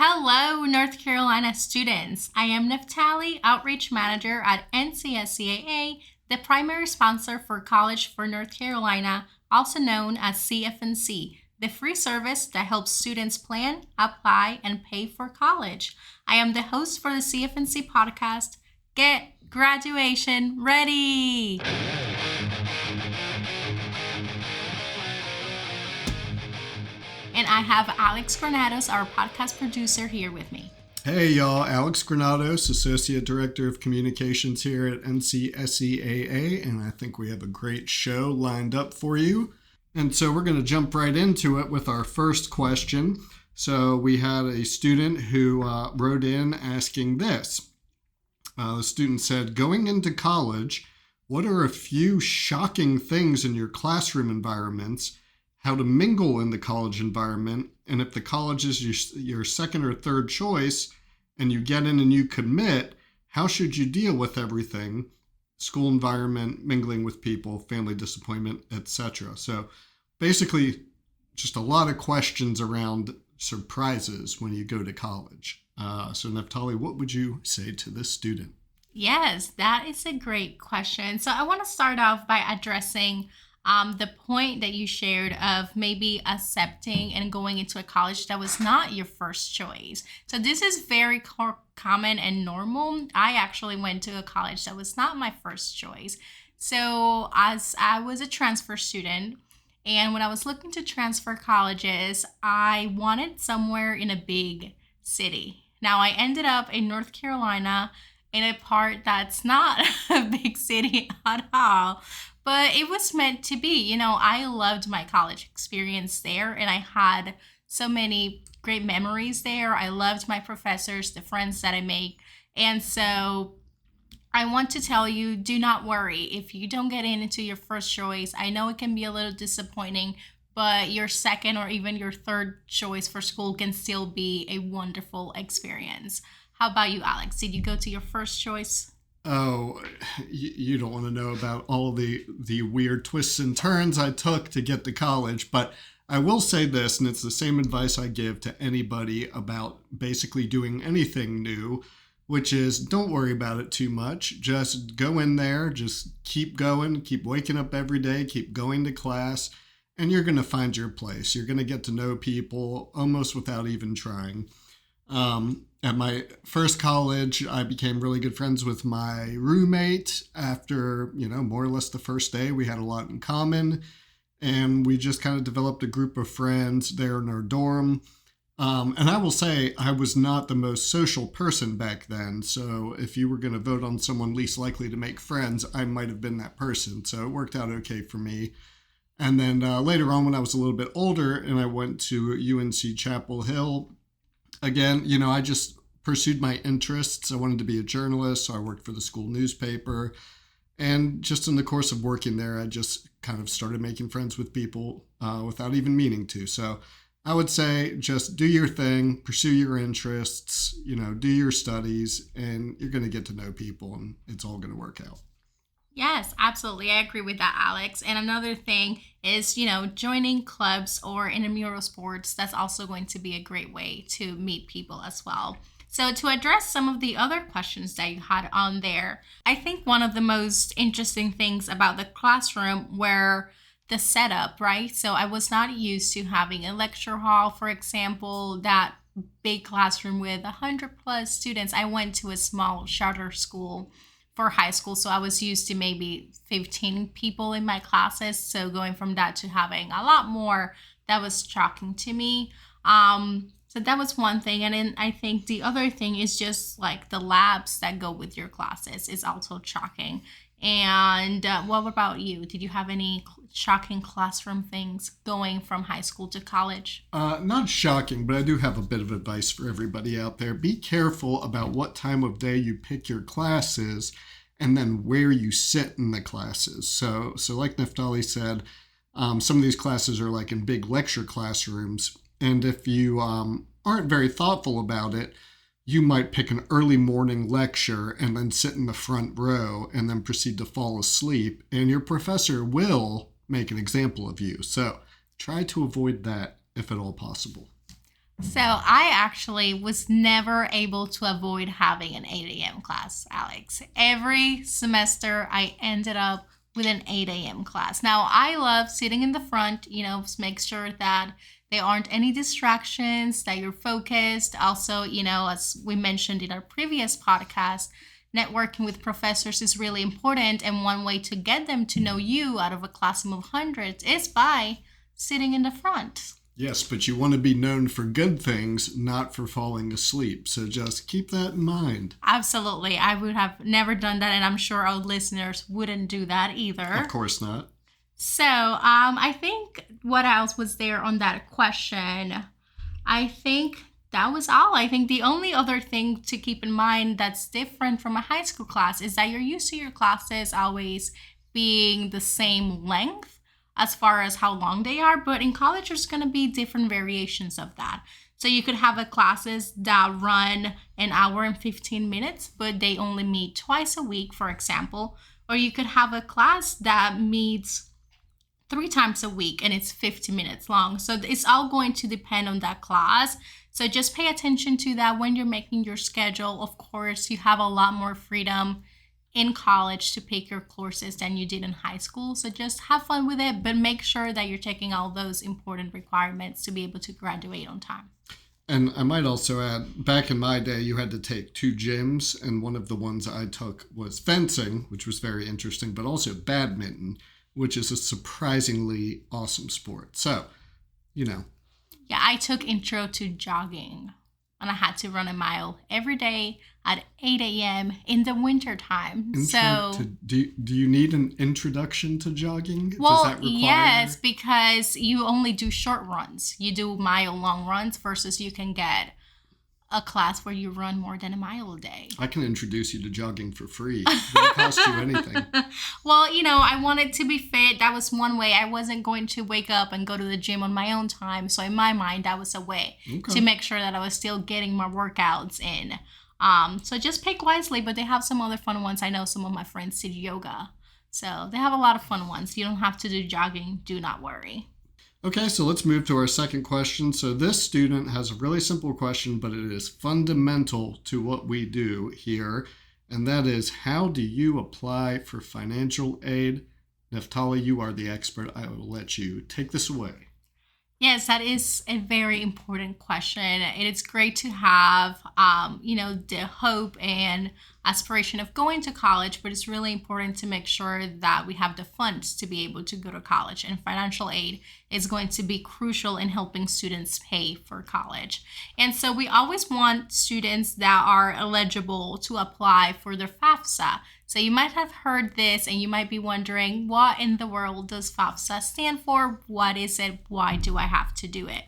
Hello, North Carolina students. I am Neftali, Outreach Manager at NCSCAA, the primary sponsor for College for North Carolina, also known as CFNC, the free service that helps students plan, apply, and pay for college. I am the host for the CFNC podcast. Get graduation ready! And I have Alex Granados, our podcast producer, here with me. Hey y'all, Alex Granados, Associate Director of Communications here at NCSCAA, and I think we have a great show lined up for you. And so we're going to jump right into it with our first question. So we had a student who wrote in asking this. The student said, going into college, what are a few shocking things in your classroom environments, how to mingle in the college environment, and if the college is your second or third choice and you get in and you commit, how should you deal with everything? School environment, mingling with people, family disappointment, etc. So basically just a lot of questions around surprises when you go to college. So Neftali, what would you say to this student? Yes, that is a great question. So I want to start off by addressing the point that you shared of maybe accepting and going into a college that was not your first choice. So this is very common and normal. I actually went to a college that was not my first choice. So as I was a transfer student, and when I was looking to transfer colleges, I wanted somewhere in a big city. Now I ended up in North Carolina in a part that's not a big city at all. But it was meant to be. You know, I loved my college experience there, and I had so many great memories there. I loved my professors, the friends that I made. And so I want to tell you, do not worry. If you don't get into your first choice, I know it can be a little disappointing, but your second or even your third choice for school can still be a wonderful experience. How about you, Alex? Did you go to your first choice? Oh, you don't want to know about all the weird twists and turns I took to get to college, but I will say this, and it's the same advice I give to anybody about basically doing anything new, which is don't worry about it too much. Just go in there, just keep going, keep waking up every day, keep going to class, and you're going to find your place. You're going to get to know people almost without even trying. At my first college, I became really good friends with my roommate after, more or less the first day. We had a lot in common, and we just kind of developed a group of friends there in our dorm. And I will say I was not the most social person back then. So if you were going to vote on someone least likely to make friends, I might have been that person. So it worked out okay for me. And then later on, when I was a little bit older and I went to UNC Chapel Hill, again, I just pursued my interests. I wanted to be a journalist, so I worked for the school newspaper. And just in the course of working there, I just kind of started making friends with people without even meaning to. So I would say just do your thing, pursue your interests, do your studies, and you're going to get to know people, and it's all going to work out. Yes, absolutely. I agree with that, Alex. And another thing is, joining clubs or intramural sports. That's also going to be a great way to meet people as well. So to address some of the other questions that you had on there, I think one of the most interesting things about the classroom were the setup, right? So I was not used to having a lecture hall, for example, that big classroom with 100 plus students. I went to a small charter school for high school, so I was used to maybe 15 people in my classes. So going from that to having a lot more, that was shocking to me. So that was one thing. And then I think the other thing is just like the labs that go with your classes is also shocking. And what about you? Did you have any shocking classroom things going from high school to college? Not shocking, but I do have a bit of advice for everybody out there. Be careful about what time of day you pick your classes and then where you sit in the classes. So like Neftali said, some of these classes are like in big lecture classrooms. And if you aren't very thoughtful about it, you might pick an early morning lecture and then sit in the front row and then proceed to fall asleep. And your professor will make an example of you. So try to avoid that if at all possible. So I actually was never able to avoid having an 8 a.m. class, Alex. Every semester I ended up with an 8 a.m. class. Now I love sitting in the front, make sure that there aren't any distractions, that you're focused. Also, as we mentioned in our previous podcast, networking with professors is really important. And one way to get them to know you out of a classroom of hundreds is by sitting in the front. Yes, but you want to be known for good things, not for falling asleep. So just keep that in mind. Absolutely. I would have never done that, and I'm sure our listeners wouldn't do that either. Of course not. So, I think what else was there on that question? I think that was all. I think the only other thing to keep in mind that's different from a high school class is that you're used to your classes always being the same length as far as how long they are, but in college there's going to be different variations of that. So you could have a classes that run an hour and 15 minutes, but they only meet twice a week, for example. Or you could have a class that meets 3 times a week and it's 50 minutes long. So it's all going to depend on that class. So just pay attention to that when you're making your schedule. Of course, you have a lot more freedom in college to pick your courses than you did in high school. So just have fun with it, but make sure that you're taking all those important requirements to be able to graduate on time. And I might also add, back in my day, you had to take 2 gyms, and one of the ones I took was fencing, which was very interesting, but also badminton, which is a surprisingly awesome sport. So, Yeah, I took intro to jogging, and I had to run a mile every day at 8 a.m. in the winter time. Do you need an introduction to jogging? Well, Does that require... yes, because you only do short runs. You do mile-long runs versus you can get a class where you run more than a mile a day. I can introduce you to jogging for free. It won't cost you anything. Well, I wanted to be fit. That was one way. I wasn't going to wake up and go to the gym on my own time. So in my mind, that was a way to make sure that I was still getting my workouts in. So just pick wisely, but they have some other fun ones. I know some of my friends did yoga. So they have a lot of fun ones. You don't have to do jogging. Do not worry. Okay, so let's move to our second question. So this student has a really simple question, but it is fundamental to what we do here. And that is, how do you apply for financial aid? Neftali, you are the expert. I will let you take this away. Yes, that is a very important question. It is great to have, the hope and aspiration of going to college, but it's really important to make sure that we have the funds to be able to go to college. And financial aid is going to be crucial in helping students pay for college. And so we always want students that are eligible to apply for their FAFSA. So you might have heard this and you might be wondering, what in the world does FAFSA stand for? What is it? Why do I have to do it?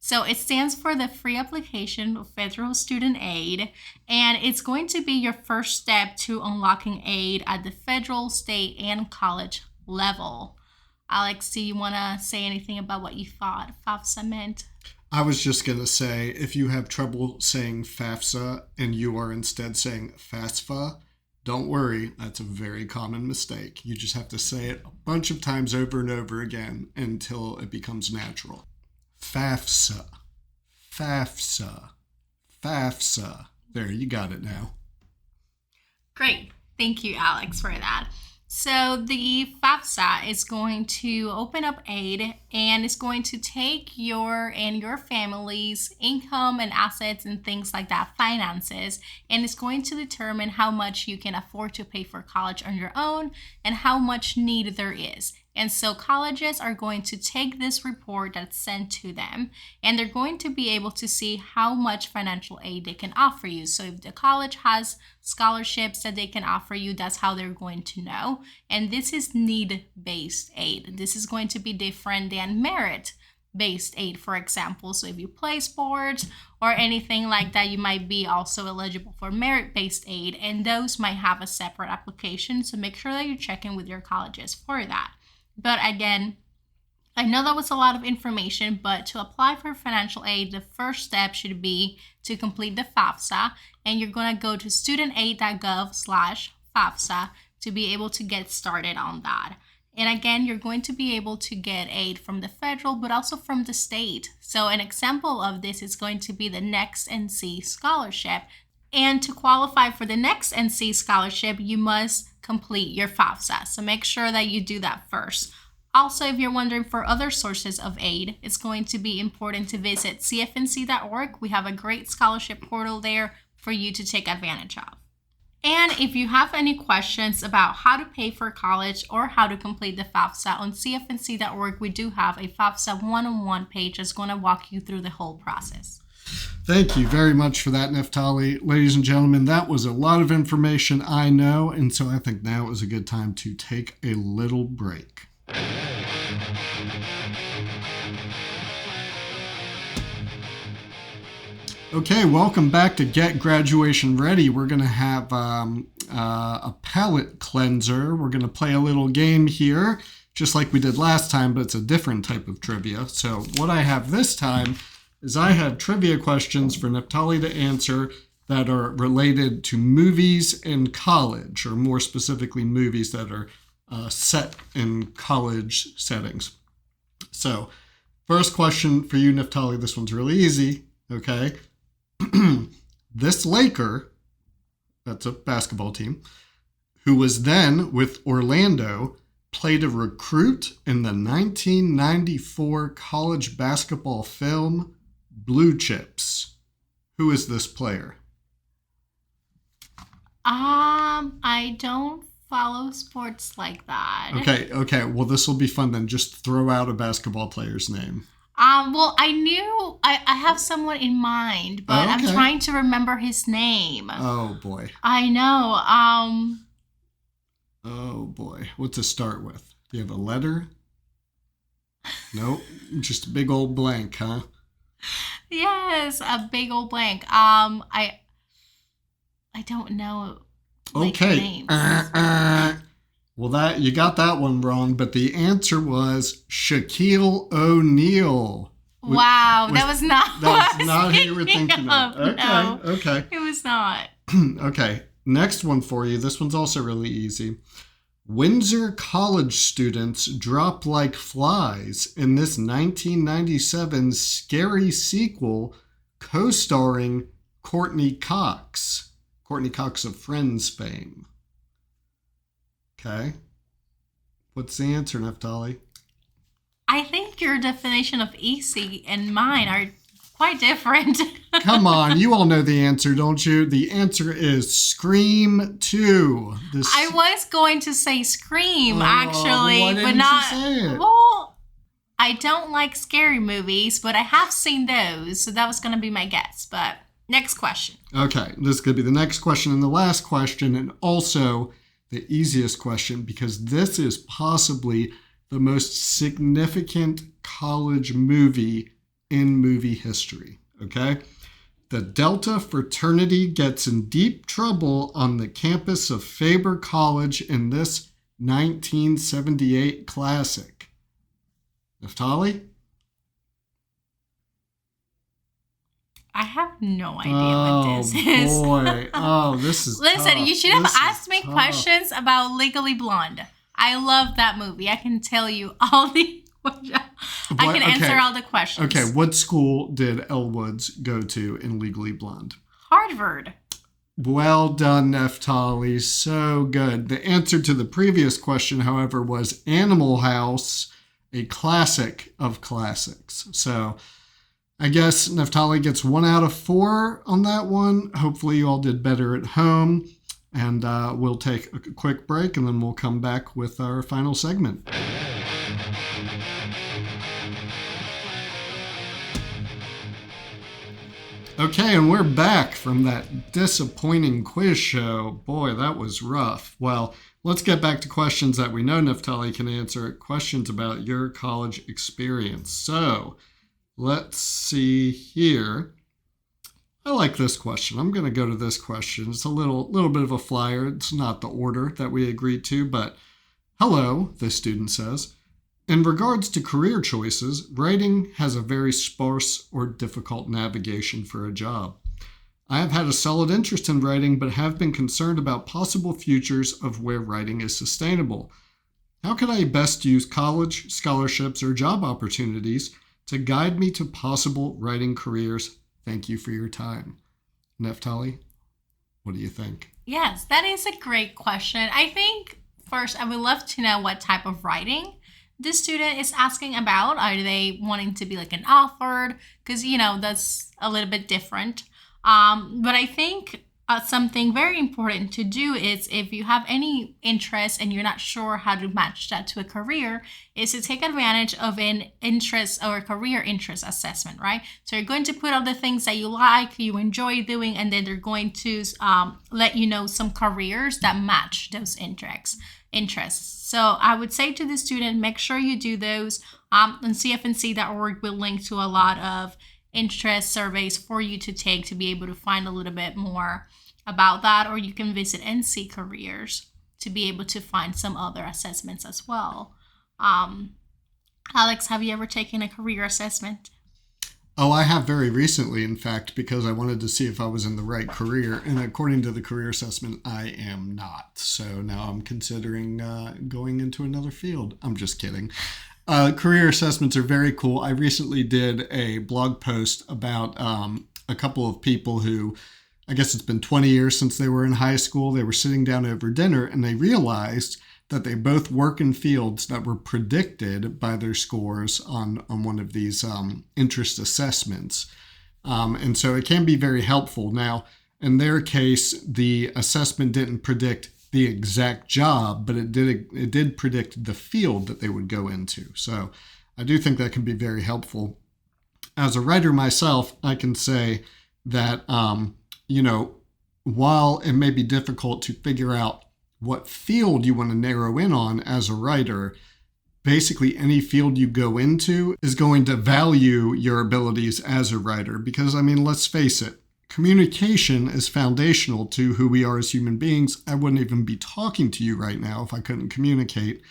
So it stands for the Free Application of Federal Student Aid, and it's going to be your first step to unlocking aid at the federal, state, and college level. Alex, do you want to say anything about what you thought FAFSA meant? I was just going to say, if you have trouble saying FAFSA and you are instead saying FAFSA, don't worry, that's a very common mistake. You just have to say it a bunch of times over and over again until it becomes natural. FAFSA, FAFSA, FAFSA. There, you got it now. Great. Thank you, Alex, for that. So the FAFSA is going to open up aid, and it's going to take your and your family's income and assets and things like that, finances, and it's going to determine how much you can afford to pay for college on your own and how much need there is. And so colleges are going to take this report that's sent to them, and they're going to be able to see how much financial aid they can offer you. So if the college has scholarships that they can offer you, that's how they're going to know. And this is need-based aid. This is going to be different than merit-based aid, for example. So if you play sports or anything like that, you might be also eligible for merit-based aid, and those might have a separate application. So make sure that you're checking with your colleges for that. But again, I know that was a lot of information, but to apply for financial aid, the first step should be to complete the FAFSA, and you're going to go to studentaid.gov/FAFSA to be able to get started on that. And again, you're going to be able to get aid from the federal, but also from the state. So an example of this is going to be the Next NC Scholarship. And to qualify for the Next NC Scholarship, you must complete your FAFSA. So make sure that you do that first. Also, if you're wondering for other sources of aid, it's going to be important to visit CFNC.org. We have a great scholarship portal there for you to take advantage of. And if you have any questions about how to pay for college or how to complete the FAFSA on CFNC.org, we do have a FAFSA one-on-one page that's going to walk you through the whole process. Thank you very much for that, Neftali. Ladies and gentlemen, that was a lot of information, I know, and so I think now is a good time to take a little break. Okay, welcome back to Get Graduation Ready. We're going to have a palate cleanser. We're going to play a little game here, just like we did last time, but it's a different type of trivia. So what I have this time is I have trivia questions for Neftali to answer that are related to movies in college, or more specifically, movies that are set in college settings. So first question for you, Neftali. This one's really easy, okay? This Laker, that's a basketball team, who was then with Orlando, played a recruit in the 1994 college basketball film Blue Chips. Who is this player? I don't follow sports like that. Okay. Well, this will be fun then. Just throw out a basketball player's name. Well, I have someone in mind, but I'm trying to remember his name. Oh, boy. I know. Oh, boy. What to start with? Do you have a letter? Nope. Just a big old blank, huh? Yes, a big old blank. I don't know. Okay. Well, that you got that one wrong, but the answer was Shaquille O'Neal. Wow, that was not who you were thinking of. Okay, no, okay. It was not. Okay, next one for you. This one's also really easy. Windsor College students drop like flies in this 1997 scary sequel co-starring Courtney Cox of Friends fame. Okay. What's the answer, Neftali? I think your definition of easy and mine are quite different. Come on, you all know the answer, don't you? The answer is Scream 2. I was going to say Scream, actually, why didn't but not. You say it? Well, I don't like scary movies, but I have seen those, so that was going to be my guess. But next question. Okay, this could be the next question and the last question, and also the easiest question, because this is possibly the most significant college movie in movie history, okay? The Delta fraternity gets in deep trouble on the campus of Faber College in this 1978 classic. Neftali? I have no idea what this is. Oh, boy. Oh, this is Listen, tough. You should have asked me tough. questions about Legally Blonde. I love that movie. I can tell you all the... I can answer all the questions. Okay, what school did Elle Woods go to in Legally Blonde? Harvard. Well done, Neftali. So good. The answer to the previous question, however, was Animal House, a classic of classics. So I guess Neftali gets 1 out of 4 on that one. Hopefully you all did better at home. And we'll take a quick break, and then we'll come back with our final segment. Okay, and we're back from that disappointing quiz show. Boy, that was rough. Well, let's get back to questions that we know Neftali can answer, questions about your college experience. So, let's see here. I like this question. I'm going to go to this question. It's a little bit of a flyer. It's not the order that we agreed to, but hello, this student says. In regards to career choices, writing has a very sparse or difficult navigation for a job. I have had a solid interest in writing, but have been concerned about possible futures of where writing is sustainable. How could I best use college, scholarships, or job opportunities to guide me to possible writing careers? Thank you for your time. Neftali, what do you think? Yes, that is a great question. I think first I would love to know what type of writing the student is asking about. Are they wanting to be like an author? Because, that's a little bit different. But I think something very important to do is if you have any interest and you're not sure how to match that to a career, is to take advantage of an interest or career interest assessment, right? So you're going to put all the things that you like, you enjoy doing, and then they're going to let you know some careers that match those interests. So I would say to the student, make sure you do those. On CFNC.org, we'll link to a lot of interest surveys for you to take to be able to find a little bit more about that, or you can visit NC Careers to be able to find some other assessments as well. Alex, have you ever taken a career assessment? Oh, I have very recently, in fact, because I wanted to see if I was in the right career. And according to the career assessment, I am not. So now I'm considering going into another field. I'm just kidding. Career assessments are very cool. I recently did a blog post about a couple of people who, I guess it's been 20 years since they were in high school. They were sitting down over dinner and they realized that they both work in fields that were predicted by their scores on one of these interest assessments. And so it can be very helpful. Now, in their case, the assessment didn't predict the exact job, but it did predict the field that they would go into. So I do think that can be very helpful. As a writer myself, I can say that, while it may be difficult to figure out what field you want to narrow in on as a writer, basically any field you go into is going to value your abilities as a writer. Because, let's face it, communication is foundational to who we are as human beings. I wouldn't even be talking to you right now if I couldn't communicate.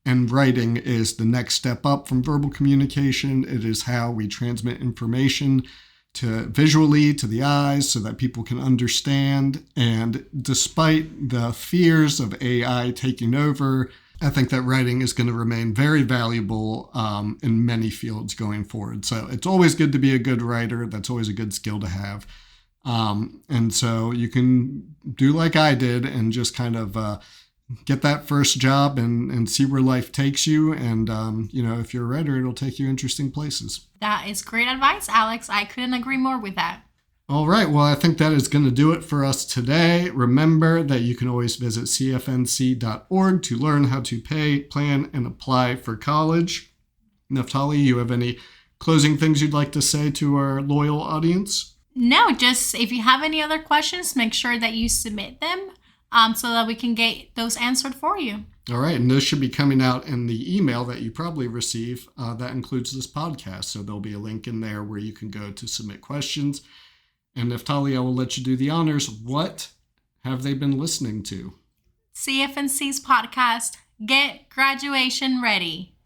And writing is the next step up from verbal communication. It is how we transmit information visually to the eyes so that people can understand. And despite the fears of AI taking over, I think that writing is going to remain very valuable in many fields going forward. So it's always good to be a good writer. That's always a good skill to have. And so you can do like I did and just kind of get that first job and see where life takes you. And, if you're a writer, it'll take you interesting places. That is great advice, Alex. I couldn't agree more with that. All right. Well, I think that is going to do it for us today. Remember that you can always visit CFNC.org to learn how to pay, plan, and apply for college. Neftali, you have any closing things you'd like to say to our loyal audience? No, just if you have any other questions, make sure that you submit them so that we can get those answered for you. All right. And those should be coming out in the email that you probably receive that includes this podcast. So there'll be a link in there where you can go to submit questions. And Neftali, I will let you do the honors. What have they been listening to? CFNC's podcast, Get Graduation Ready.